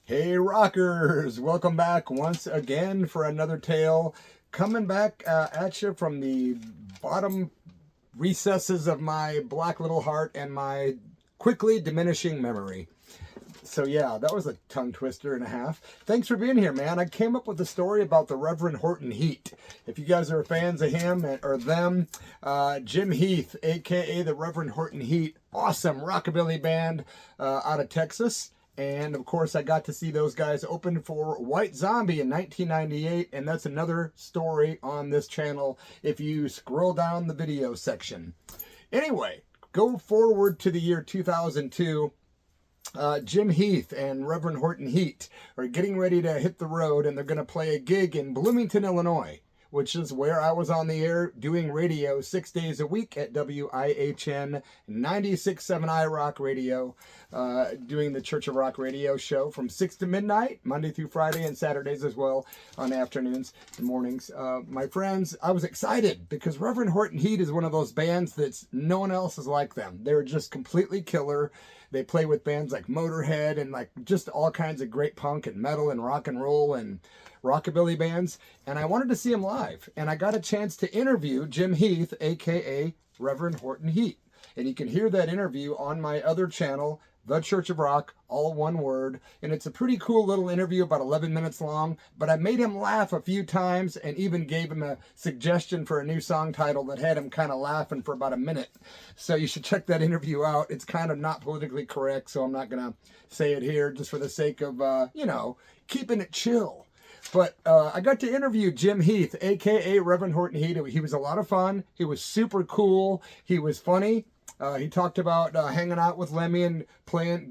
Hey rockers, welcome back once again for another tale. Coming back at you from the bottom recesses of my black little heart and my quickly diminishing memory. So yeah, that was a tongue twister and a half. Thanks for being here, man. I came up with a story about the Reverend Horton Heat. If you guys are fans of him or them, Jim Heath, aka the Reverend Horton Heat, awesome rockabilly band out of Texas. And of course, I got to see those guys open for White Zombie in 1998, and that's another story on this channel if you scroll down the video section. Anyway, go forward to the year 2002. Jim Heath and Reverend Horton Heat are getting ready to hit the road, and they're going to play a gig in Bloomington, Illinois, which is where I was on the air doing radio 6 days a week at WIHN 96.7 iRock Radio, doing the Church of Rock radio show from 6 to midnight, Monday through Friday, and Saturdays as well on afternoons and mornings. My friends, I was excited because Reverend Horton Heat is one of those bands that's no one else is like them. They're just completely killer. They play with bands like Motorhead and like just all kinds of great punk and metal and rock and roll and rockabilly bands, and I wanted to see him live, and I got a chance to interview Jim Heath, aka Reverend Horton Heat, and you can hear that interview on my other channel, The Church of Rock, all one word, and it's a pretty cool little interview, about 11 minutes long, but I made him laugh a few times and even gave him a suggestion for a new song title that had him kind of laughing for about a minute, so you should check that interview out. It's kind of not politically correct, so I'm not going to say it here just for the sake of, keeping it chill. But I got to interview Jim Heath, a.k.a. Reverend Horton Heat. He was a lot of fun. He was super cool. He was funny. He talked about hanging out with Lemmy and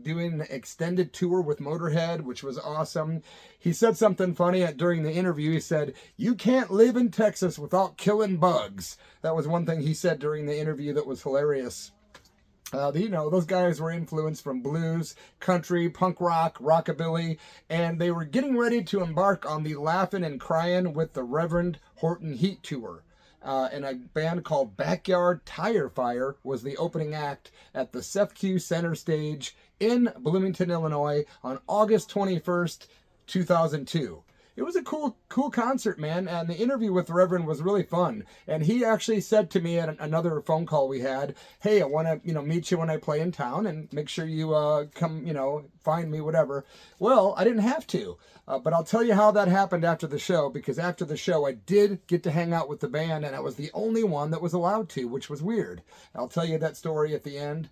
doing an extended tour with Motorhead, which was awesome. He said something funny during the interview. He said, "You can't live in Texas without killing bugs." That was one thing he said during the interview that was hilarious. Those guys were influenced from blues, country, punk rock, rockabilly, and they were getting ready to embark on the Laughing and Crying with the Reverend Horton Heat tour. And a band called Backyard Tire Fire was the opening act at the Cefcu Center Stage in Bloomington, Illinois on August 21st, 2002. It was a cool concert, man, and the interview with the Reverend was really fun. And he actually said to me at another phone call we had, "Hey, I want to, meet you when I play in town, and make sure you come, find me, whatever." Well, I didn't have to, but I'll tell you how that happened after the show, because after the show, I did get to hang out with the band, and I was the only one that was allowed to, which was weird. I'll tell you that story at the end.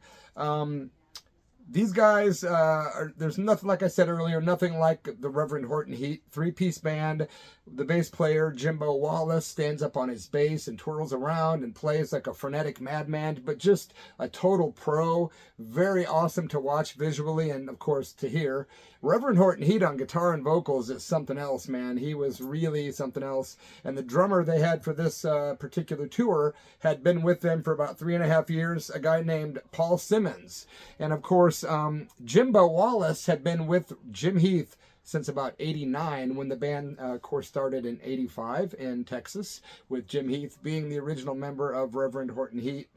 These guys, there's nothing, like I said earlier, nothing like the Reverend Horton Heat. Three-piece band. The bass player, Jimbo Wallace, stands up on his bass and twirls around and plays like a frenetic madman, but just a total pro. Very awesome to watch visually and, of course, to hear. Reverend Horton Heat on guitar and vocals is something else, man. He was really something else. And the drummer they had for this particular tour had been with them for about 3.5 years, a guy named Paul Simmons. And, of course, Jimbo Wallace had been with Jim Heath since about 89, when the band, of course, started in 85 in Texas, with Jim Heath being the original member of Reverend Horton Heat.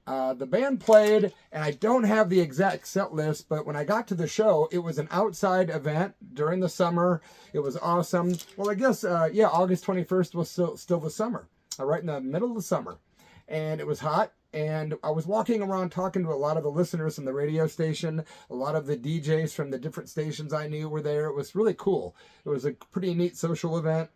The band played, and I don't have the exact set list, but when I got to the show, it was an outside event during the summer. It was awesome. Well, I guess, August 21st was still the summer, right in the middle of the summer. And it was hot, and I was walking around talking to a lot of the listeners from the radio station. A lot of the DJs from the different stations I knew were there. It was really cool. It was a pretty neat social event.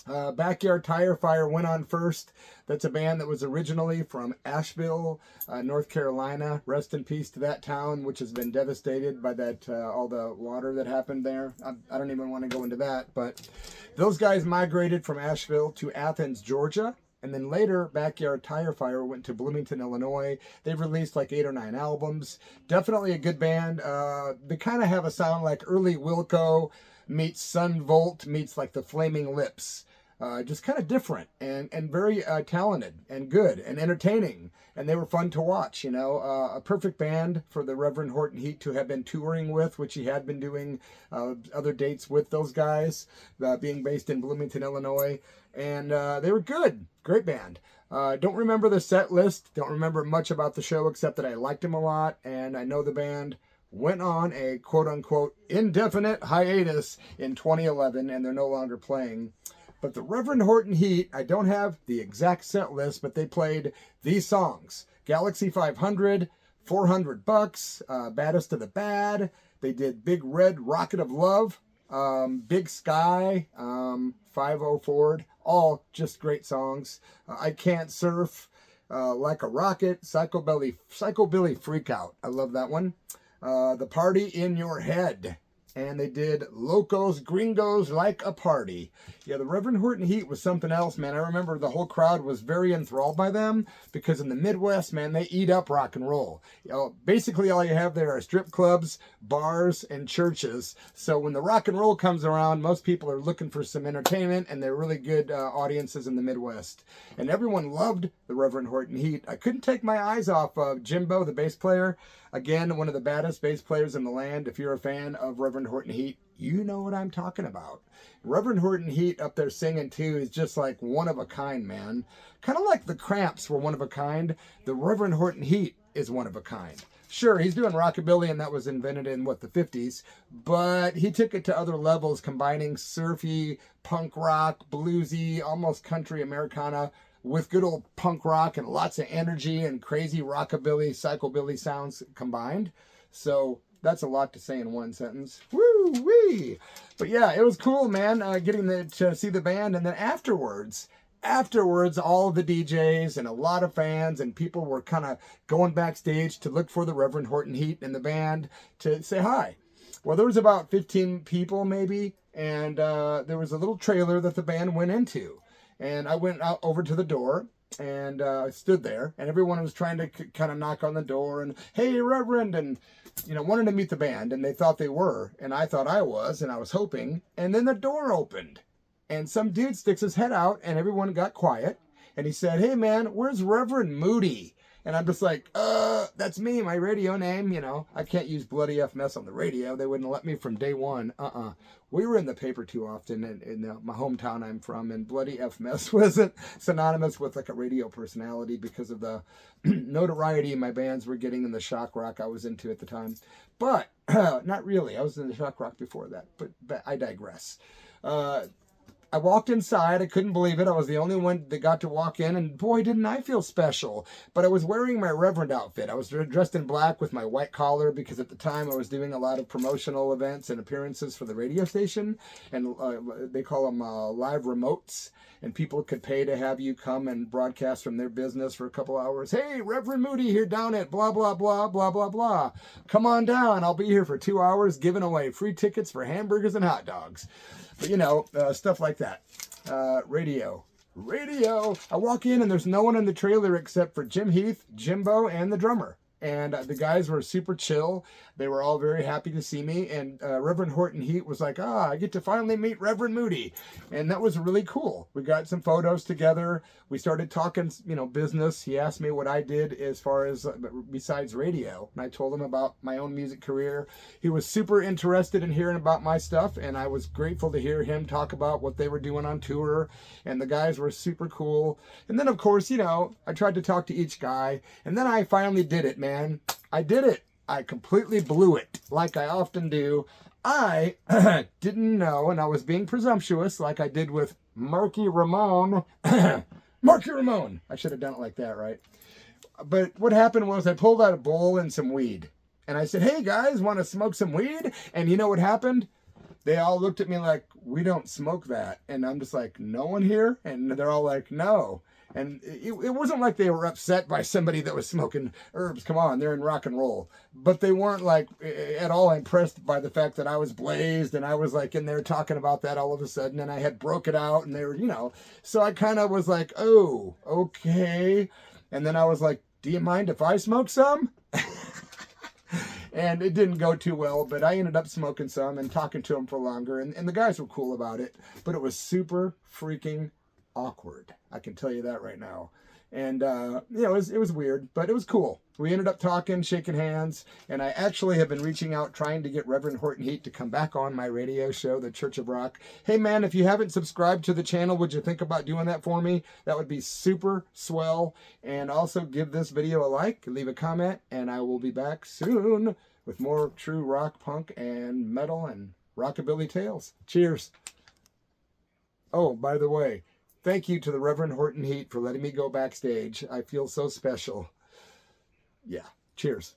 Backyard Tire Fire went on first. That's a band that was originally from Asheville, North Carolina. Rest in peace to that town, which has been devastated by that all the water that happened there. I don't even want to go into that, but those guys migrated from Asheville to Athens, Georgia. And then later, Backyard Tire Fire went to Bloomington, Illinois. They've released like 8 or 9 albums. Definitely a good band. They kind of have a sound like early Wilco meets Sun Volt meets like the Flaming Lips. Just kind of different and very talented and good and entertaining. And they were fun to watch, a perfect band for the Reverend Horton Heat to have been touring with, which he had been doing other dates with those guys, being based in Bloomington, Illinois. And they were good. Great band. Don't remember the set list. Don't remember much about the show except that I liked them a lot and I know the band went on a quote-unquote indefinite hiatus in 2011, and they're no longer playing. But the Reverend Horton Heat, I don't have the exact set list, but they played these songs. Galaxy 500, 400 Bucks, Baddest of the Bad. They did Big Red Rocket of Love, Big Sky, 50 Ford. All just great songs. I Can't Surf, Like a Rocket, Psycho Billy Freakout. I love that one. The Party in Your Head. And they did Locos Gringos Like a Party. Yeah, the Reverend Horton Heat was something else, man. I remember the whole crowd was very enthralled by them because in the Midwest, man, they eat up rock and roll. You know, basically all you have there are strip clubs, bars, and churches. So when the rock and roll comes around, most people are looking for some entertainment, and they're really good audiences in the Midwest. And everyone loved the Reverend Horton Heat. I couldn't take my eyes off of Jimbo, the bass player. Again, one of the baddest bass players in the land. If you're a fan of Reverend Horton Heat, you know what I'm talking about. Reverend Horton Heat up there singing too is just like one of a kind, man. Kind of like the Cramps were one of a kind. The Reverend Horton Heat is one of a kind. Sure, he's doing rockabilly, and that was invented in, what, the 50s, but he took it to other levels, combining surfy, punk rock, bluesy, almost country Americana, with good old punk rock and lots of energy and crazy rockabilly, psychobilly sounds combined. So that's a lot to say in one sentence. Woo-wee! But yeah, it was cool, man, getting to see the band. And then afterwards, all the DJs and a lot of fans and people were kind of going backstage to look for the Reverend Horton Heat and the band to say hi. Well, there was about 15 people maybe, and there was a little trailer that the band went into. And I went out over to the door and stood there, and everyone was trying to kind of knock on the door and, hey, Reverend, and, you know, wanted to meet the band, and they thought they were, and I thought I was, and I was hoping, and then the door opened, and some dude sticks his head out, and everyone got quiet, and he said, hey, man, where's Reverend Moody? And I'm just like, that's me, my radio name, you know. I can't use Bloody F Mess on the radio. They wouldn't let me from day one. We were in the paper too often in my hometown I'm from, and Bloody F Mess wasn't synonymous with like a radio personality because of the notoriety my bands were getting in the shock rock I was into at the time. But, not really. I was in the shock rock before that, but I digress. I walked inside. I couldn't believe it. I was the only one that got to walk in, and boy, didn't I feel special. But I was wearing my Reverend outfit. I was dressed in black with my white collar because at the time I was doing a lot of promotional events and appearances for the radio station, and they call them live remotes, and people could pay to have you come and broadcast from their business for a couple hours. Hey, Reverend Moody here down at blah, blah, blah, blah, blah, blah. Come on down. I'll be here for 2 hours giving away free tickets for hamburgers and hot dogs. But, you know, stuff like that. Radio. I walk in and there's no one in the trailer except for Jim Heath, Jimbo, and the drummer. And the guys were super chill. They were all very happy to see me. And Reverend Horton Heat was like, I get to finally meet Reverend Moody. And that was really cool. We got some photos together. We started talking, you know, business. He asked me what I did as far as besides radio. And I told him about my own music career. He was super interested in hearing about my stuff. And I was grateful to hear him talk about what they were doing on tour. And the guys were super cool. And then, of course, you know, I tried to talk to each guy. And then I finally did it, man. I did it. I completely blew it, like I often do. I didn't know, and I was being presumptuous, like I did with Marky Ramone. Marky Ramone! I should have done it like that, right? But what happened was I pulled out a bowl and some weed. And I said, hey, guys, want to smoke some weed? And you know what happened? They all looked at me like, we don't smoke that. And I'm just like, no one here? And they're all like, no. And it wasn't like they were upset by somebody that was smoking herbs. Come on, they're in rock and roll. But they weren't like at all impressed by the fact that I was blazed and I was like in there talking about that all of a sudden. And I had broke it out and they were, you know. So I kind of was like, oh, okay. And then I was like, do you mind if I smoke some? And it didn't go too well, but I ended up smoking some and talking to them for longer. And the guys were cool about it. But it was super freaking awkward. I can tell you that right now. And, you know, it was weird, but it was cool. We ended up talking, shaking hands, and I actually have been reaching out, trying to get Reverend Horton Heat to come back on my radio show, The Church of Rock. Hey, man, if you haven't subscribed to the channel, would you think about doing that for me? That would be super swell. And also give this video a like, leave a comment, and I will be back soon with more true rock, punk, and metal and rockabilly tales. Cheers. Oh, by the way, thank you to the Reverend Horton Heat for letting me go backstage. I feel so special. Yeah, cheers.